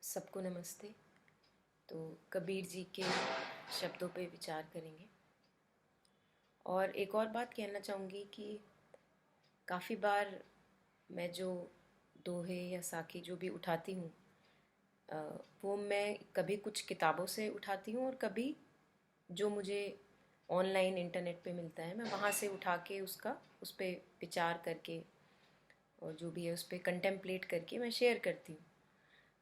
सबको नमस्ते। तो कबीर जी के शब्दों पे विचार करेंगे। और एक और बात कहना चाहूँगी कि काफ़ी बार मैं जो दोहे या साखी जो भी उठाती हूँ, अ, वो मैं कभी कुछ किताबों से उठाती हूँ और कभी जो मुझे ऑनलाइन इंटरनेट पे मिलता है मैं वहाँ से उठा के उस पर विचार करके और जो भी है उस पर कंटेम्पलेट करके मैं शेयर करती हूँ।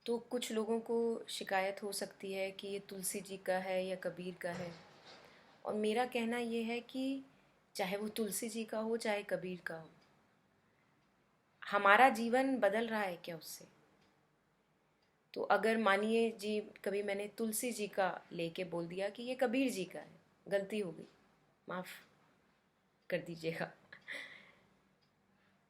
तो कुछ लोगों को शिकायत हो सकती है कि ये तुलसी जी का है या कबीर का है, और मेरा कहना ये है कि चाहे वो तुलसी जी का हो चाहे कबीर का हो, हमारा जीवन बदल रहा है क्या उससे? तो अगर मानिए जी कभी मैंने तुलसी जी का लेके बोल दिया कि ये कबीर जी का है, गलती हो गई, माफ़ कर दीजिएगा।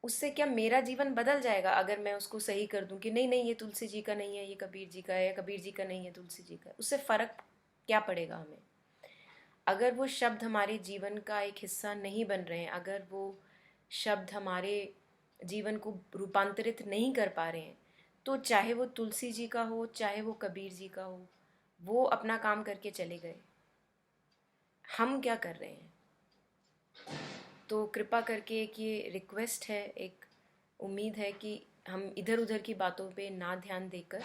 उससे क्या मेरा जीवन बदल जाएगा अगर मैं उसको सही कर दूं कि नहीं नहीं ये तुलसी जी का नहीं है, ये कबीर जी का है, या कबीर जी का नहीं है तुलसी जी का है? उससे फ़र्क क्या पड़ेगा हमें? अगर वो शब्द हमारे जीवन का एक हिस्सा नहीं बन रहे हैं, अगर वो शब्द हमारे जीवन को रूपांतरित नहीं कर पा रहे हैं, तो चाहे वो तुलसी जी का हो चाहे वो कबीर जी का हो, वो अपना काम करके चले गए, हम क्या कर रहे हैं? तो कृपा करके एक ये रिक्वेस्ट है, एक उम्मीद है कि हम इधर उधर की बातों पे ना ध्यान देकर,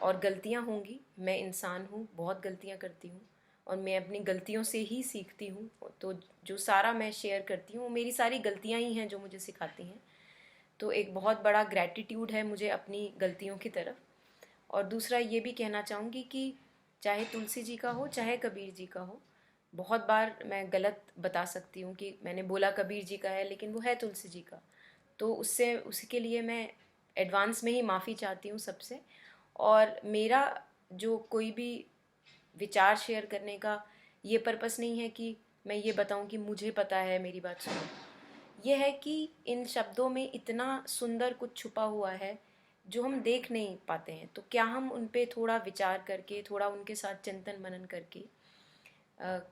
और गलतियाँ होंगी, मैं इंसान हूँ, बहुत गलतियाँ करती हूँ और मैं अपनी गलतियों से ही सीखती हूँ। तो जो सारा मैं शेयर करती हूँ वो मेरी सारी गलतियाँ ही हैं जो मुझे सिखाती हैं। तो एक बहुत बड़ा ग्रैटिट्यूड है मुझे अपनी गलतियों की तरफ। और दूसरा ये भी कहना चाहूँगी कि चाहे तुलसी जी का हो चाहे कबीर जी का हो, बहुत बार मैं गलत बता सकती हूँ कि मैंने बोला कबीर जी का है लेकिन वो है तुलसी जी का। तो उससे उसके लिए मैं एडवांस में ही माफ़ी चाहती हूँ सबसे। और मेरा जो कोई भी विचार शेयर करने का ये पर्पस नहीं है कि मैं ये बताऊं कि मुझे पता है, मेरी बात सुनो। ये है कि इन शब्दों में इतना सुंदर कुछ छुपा हुआ है जो हम देख नहीं पाते हैं। तो क्या हम उन पे थोड़ा विचार करके, थोड़ा उनके साथ चिंतन मनन करके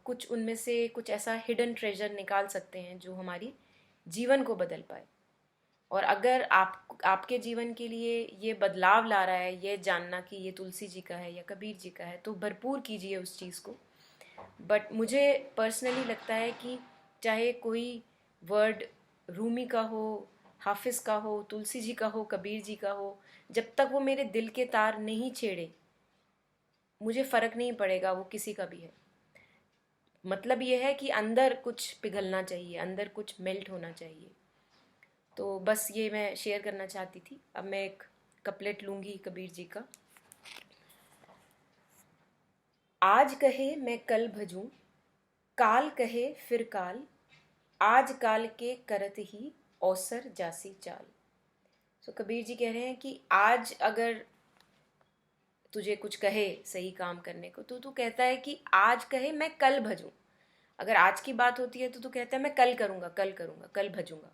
कुछ उनमें से कुछ ऐसा हिडन ट्रेजर निकाल सकते हैं जो हमारी जीवन को बदल पाए। और अगर आपके जीवन के लिए ये बदलाव ला रहा है ये जानना कि ये तुलसी जी का है या कबीर जी का है, तो भरपूर कीजिए उस चीज़ को। बट मुझे पर्सनली लगता है कि चाहे कोई वर्ड रूमी का हो, हाफिज़ का हो, तुलसी जी का हो, कबीर जी का हो, जब तक वो मेरे दिल के तार नहीं छेड़े, मुझे फ़र्क नहीं पड़ेगा वो किसी का भी है। मतलब ये है कि अंदर कुछ पिघलना चाहिए, अंदर कुछ मेल्ट होना चाहिए। तो बस ये मैं शेयर करना चाहती थी। अब मैं एक कपलेट लूँगी कबीर जी का। आज कहे मैं कल भजूं, काल कहे फिर काल, आज काल के करत ही औसर जासी चाल। सो कबीर जी कह रहे हैं कि आज अगर तुझे कुछ कहे सही काम करने को, तो तू कहता है कि आज कहे मैं कल भजूं। अगर आज की बात होती है तो तू कहता है मैं कल करूँगा, कल करूँगा, कल भजूंगा।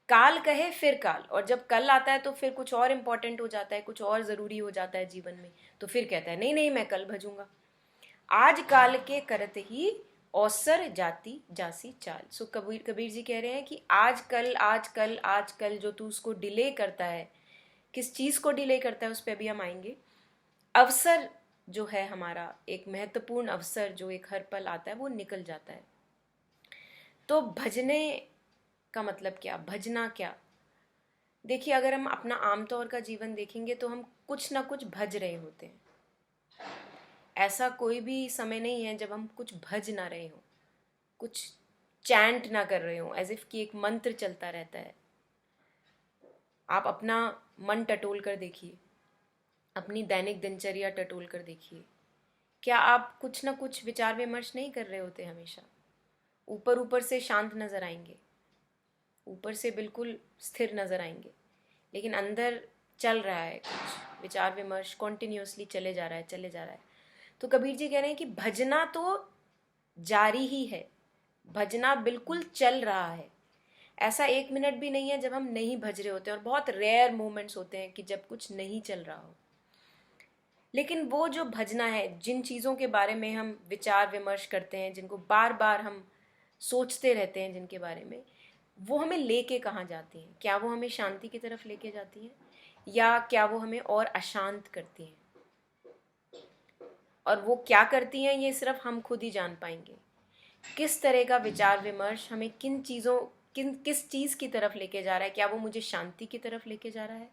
काल कहे फिर काल, और जब कल आता है तो फिर कुछ और इम्पोर्टेंट हो जाता है, कुछ और ज़रूरी हो जाता है जीवन में, तो फिर कहता है नहीं नहीं मैं कल भजूंगा। आज काल के करत ही औसर जाती जासी चाल। सो कबीर कबीर जी कह रहे हैं कि आज कल आज कल आज कल जो तू उसको डिले करता है, किस चीज़ को डिले करता है उस पर भी हम आएंगे। अवसर जो है हमारा, एक महत्वपूर्ण अवसर जो एक हर पल आता है, वो निकल जाता है। तो भजने का मतलब क्या, भजना क्या? देखिए, अगर हम अपना आमतौर का जीवन देखेंगे तो हम कुछ ना कुछ भज रहे होते हैं। ऐसा कोई भी समय नहीं है जब हम कुछ भज ना रहे हो, कुछ चैंट ना कर रहे हो, एज इफ कि एक मंत्र चलता रहता है। आप अपना मन टटोल कर देखिए, अपनी दैनिक दिनचर्या टटोल कर देखिए। क्या आप कुछ ना कुछ विचार विमर्श नहीं कर रहे होते हमेशा? ऊपर ऊपर से शांत नजर आएंगे, ऊपर से बिल्कुल स्थिर नजर आएंगे, लेकिन अंदर चल रहा है कुछ विचार विमर्श, कॉन्टिन्यूसली चले जा रहा है, चले जा रहा है। तो कबीर जी कह रहे हैं कि भजना तो जारी ही है, भजना बिल्कुल चल रहा है। ऐसा एक मिनट भी नहीं है जब हम नहीं भज रहे होते, और बहुत रेयर मोमेंट्स होते हैं कि जब कुछ नहीं चल रहा हो। लेकिन वो जो भजना है, जिन चीज़ों के बारे में हम विचार विमर्श करते हैं, जिनको बार बार हम सोचते रहते हैं, जिनके बारे में, वो हमें लेके कहाँ जाती हैं? क्या वो हमें शांति की तरफ लेके जाती हैं, या क्या वो हमें और अशांत करती हैं? और वो क्या करती हैं ये सिर्फ हम खुद ही जान पाएंगे। किस तरह का विचार विमर्श हमें किस चीज़ की तरफ लेके जा रहा है? क्या वो मुझे शांति की तरफ लेके जा रहा है?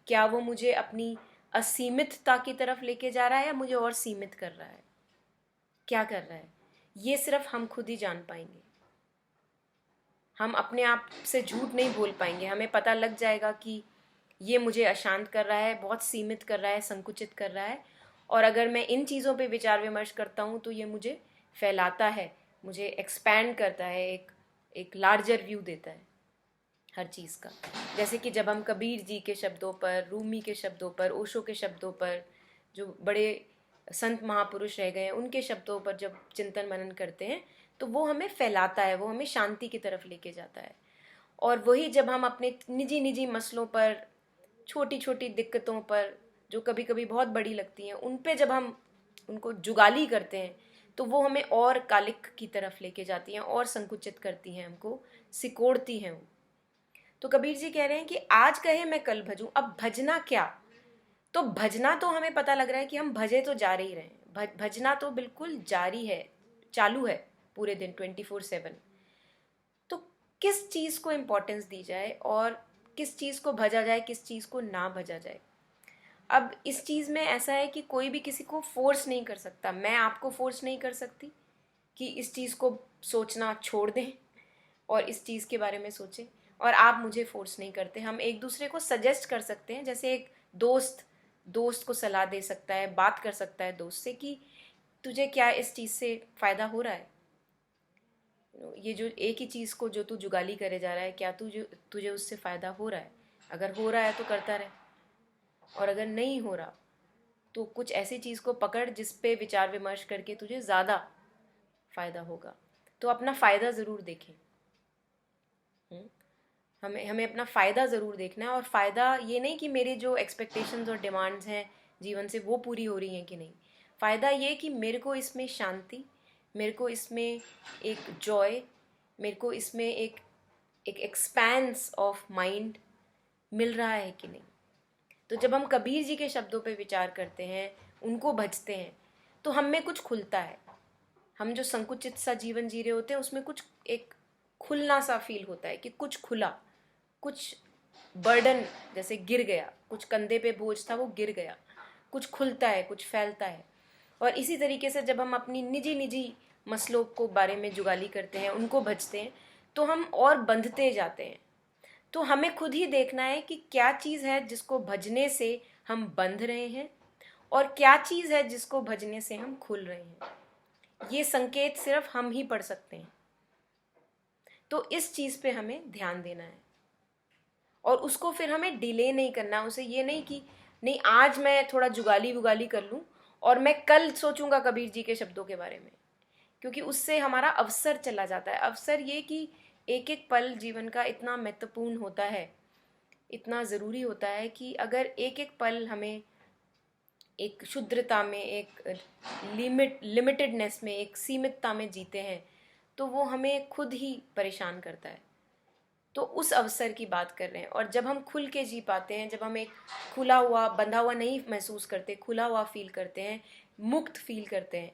क्या वो मुझे अपनी असीमितता की तरफ लेके जा रहा है या मुझे और सीमित कर रहा है? क्या कर रहा है? ये सिर्फ हम खुद ही जान पाएंगे। हम अपने आप से झूठ नहीं बोल पाएंगे। हमें पता लग जाएगा कि ये मुझे अशांत कर रहा है, बहुत सीमित कर रहा है, संकुचित कर रहा है। और अगर मैं इन चीज़ों पे विचार विमर्श करता हूँ तो ये मुझे फैलाता है, मुझे एक्सपैंड करता है, एक लार्जर व्यू देता है हर चीज़ का। जैसे कि जब हम कबीर जी के शब्दों पर, रूमी के शब्दों पर, ओशो के शब्दों पर, जो बड़े संत महापुरुष रह गए हैं उनके शब्दों पर जब चिंतन मनन करते हैं तो वो हमें फैलाता है, वो हमें शांति की तरफ लेके जाता है। और वही जब हम अपने निजी निजी मसलों पर, छोटी छोटी दिक्कतों पर जो कभी कभी बहुत बड़ी लगती हैं, उन पे जब हम उनको जुगाली करते हैं तो वो हमें और कालिक की तरफ लेके जाती हैं और संकुचित करती हैं, हमको सिकोड़ती हैं वो। तो कबीर जी कह रहे हैं कि आज कहे मैं कल भजूं। अब भजना क्या? तो भजना तो हमें पता लग रहा है कि हम भजे तो जा ही रहे हैं, भजना तो बिल्कुल जारी है, चालू है पूरे दिन 24/7। तो किस चीज को इम्पोर्टेंस दी जाए और किस चीज को भजा जाए, किस चीज को ना भजा जाए? अब इस चीज में ऐसा है कि कोई भी किसी को फोर्स नहीं कर सकता। मैं आपको फोर्स नहीं कर सकती कि इस चीज को सोचना छोड़ दें और इस चीज के बारे में सोचें, और आप मुझे फोर्स नहीं करते। हम एक दूसरे को सजेस्ट कर सकते हैं, जैसे एक दोस्त को सलाह दे सकता है, बात कर सकता है दोस्त से कि तुझे क्या इस चीज से फायदा हो रहा है? ये जो एक ही चीज को जो तू जुगाली करे जा रहा है, क्या तुझे उससे फायदा हो रहा है? अगर हो रहा है तो करता रहे, और अगर नहीं हो रहा तो कुछ ऐसी चीज को पकड़ जिस पे विचार विमर्श करके तुझे ज्यादा फायदा होगा। तो अपना फायदा जरूर देखें। हमें हमें अपना फ़ायदा ज़रूर देखना है। और फ़ायदा ये नहीं कि मेरे जो एक्सपेक्टेशंस और डिमांड्स हैं जीवन से वो पूरी हो रही हैं कि नहीं। फ़ायदा ये कि मेरे को इसमें शांति, मेरे को इसमें एक जॉय, मेरे को इसमें एक एक्सपैंस ऑफ माइंड मिल रहा है कि नहीं। तो जब हम कबीर जी के शब्दों पे विचार करते हैं, उनको भजते हैं, तो हम में कुछ खुलता है। हम जो संकुचित सा जीवन जी रहे होते हैं उसमें कुछ एक खुलना सा फील होता है कि कुछ खुला, कुछ बर्डन जैसे गिर गया, कुछ कंधे पे बोझ था वो गिर गया, कुछ खुलता है, कुछ फैलता है। और इसी तरीके से जब हम अपनी निजी निजी मसलों को बारे में जुगाली करते हैं, उनको भजते हैं, तो हम और बंधते जाते हैं। तो हमें खुद ही देखना है कि क्या चीज़ है जिसको भजने से हम बंध रहे हैं और क्या चीज़ है जिसको भजने से हम खुल रहे हैं। ये संकेत सिर्फ हम ही पढ़ सकते हैं। तो इस चीज़ पे हमें ध्यान देना है और उसको फिर हमें डिले नहीं करना। उसे ये नहीं कि नहीं आज मैं थोड़ा जुगाली वुगाली कर लूँ और मैं कल सोचूंगा कबीर जी के शब्दों के बारे में, क्योंकि उससे हमारा अवसर चला जाता है। अवसर ये कि एक एक पल जीवन का इतना महत्वपूर्ण होता है, इतना ज़रूरी होता है कि अगर एक एक पल हमें एक शुद्रता में, एक लिमिटेडनेस में, एक सीमितता में जीते हैं तो वो हमें खुद ही परेशान करता है। तो उस अवसर की बात कर रहे हैं। और जब हम खुल के जी पाते हैं, जब हम एक खुला हुआ, बंधा हुआ नहीं महसूस करते, खुला हुआ फील करते हैं, मुक्त फील करते हैं,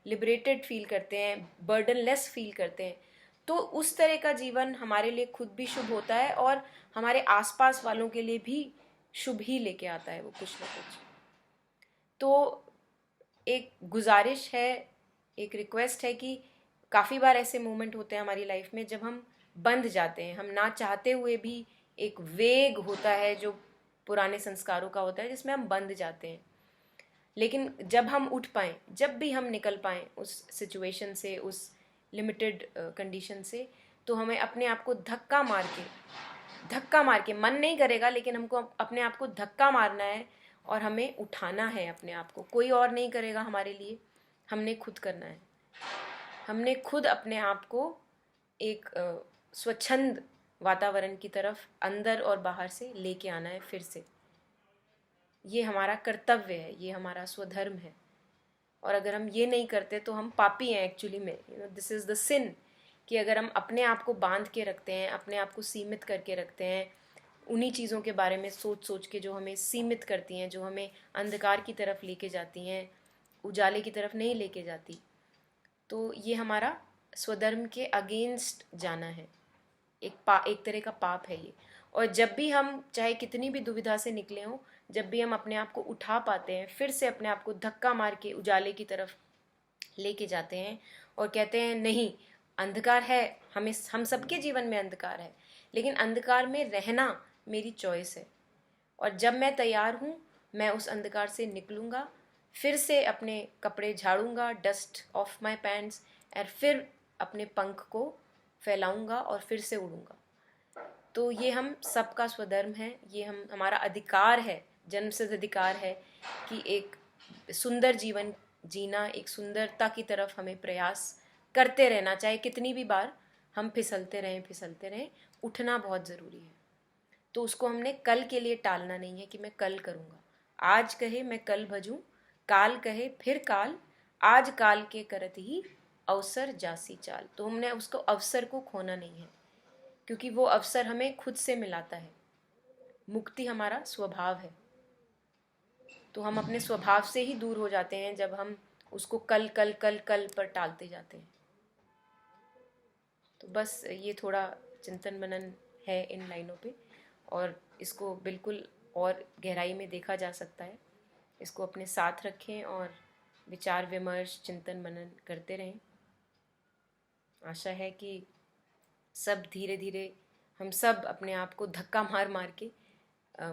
लिबरेटेड फील करते हैं, बर्डनलेस फील करते हैं, तो उस तरह का जीवन हमारे लिए खुद भी शुभ होता है और हमारे आसपास वालों के लिए भी शुभ ही लेके आता है वो कुछ ना कुछ। तो एक गुजारिश है, एक रिक्वेस्ट है कि काफ़ी बार ऐसे मोमेंट होते हैं हमारी लाइफ में जब हम बंध जाते हैं, हम ना चाहते हुए भी। एक वेग होता है जो पुराने संस्कारों का होता है जिसमें हम बंध जाते हैं। लेकिन जब हम उठ पाएं, जब भी हम निकल पाएं उस सिचुएशन से, उस लिमिटेड कंडीशन से, तो हमें अपने आप को धक्का मार के, मन नहीं करेगा लेकिन हमको अपने आप को धक्का मारना है और हमें उठाना है अपने आप को। कोई और नहीं करेगा हमारे लिए, हमने खुद करना है। हमने खुद अपने आप को एक स्वच्छंद वातावरण की तरफ अंदर और बाहर से लेके आना है फिर से। ये हमारा कर्तव्य है, ये हमारा स्वधर्म है। और अगर हम ये नहीं करते तो हम पापी हैं एक्चुअली में। दिस इज़ द सिन कि अगर हम अपने आप को बांध के रखते हैं, अपने आप को सीमित करके रखते हैं, उन्हीं चीज़ों के बारे में सोच सोच के जो हमें सीमित करती हैं, जो हमें अंधकार की तरफ लेके जाती हैं, उजाले की तरफ नहीं लेके जाती। तो ये हमारा स्वधर्म के अगेंस्ट जाना है, एक तरह का पाप है ये। और जब भी हम चाहे कितनी भी दुविधा से निकले हों, जब भी हम अपने आप को उठा पाते हैं, फिर से अपने आप को धक्का मार के उजाले की तरफ लेके जाते हैं और कहते हैं नहीं, अंधकार है, हम सबके जीवन में अंधकार है, लेकिन अंधकार में रहना मेरी चॉइस है। और जब मैं तैयार हूँ, मैं उस अंधकार से निकलूँगा, फिर से अपने कपड़े झाड़ूंगा, डस्ट ऑफ माई पैंट्स, और फिर अपने पंख को फैलाऊंगा और फिर से उड़ूंगा। तो ये हम सबका स्वधर्म है, ये हमारा अधिकार है, जन्मसिद्ध अधिकार है कि एक सुंदर जीवन जीना, एक सुंदरता की तरफ हमें प्रयास करते रहना, चाहे कितनी भी बार हम फिसलते रहें, उठना बहुत ज़रूरी है। तो उसको हमने कल के लिए टालना नहीं है कि मैं कल करूँगा। आज कहे मैं कल भजूं, काल कहे फिर काल, आज काल के करत ही अवसर जासी चाल। तो हमने उसको अवसर को खोना नहीं है, क्योंकि वो अवसर हमें खुद से मिलाता है। मुक्ति हमारा स्वभाव है, तो हम अपने स्वभाव से ही दूर हो जाते हैं जब हम उसको कल कल कल कल पर टालते जाते हैं। तो बस ये थोड़ा चिंतन मनन है इन लाइनों पे, और इसको बिल्कुल और गहराई में देखा जा सकता है। इसको अपने साथ रखें और विचार विमर्श, चिंतन मनन करते रहें। आशा है कि सब धीरे धीरे हम सब अपने आप को धक्का मार मार के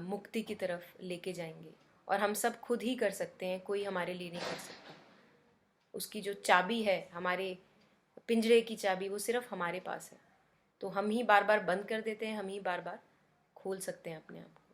मुक्ति की तरफ लेके जाएंगे। और हम सब खुद ही कर सकते हैं, कोई हमारे लिए नहीं कर सकता। उसकी जो चाबी है, हमारे पिंजरे की चाबी, वो सिर्फ हमारे पास है। तो हम ही बार बार बंद कर देते हैं, हम ही बार बार खोल सकते हैं अपने आप को।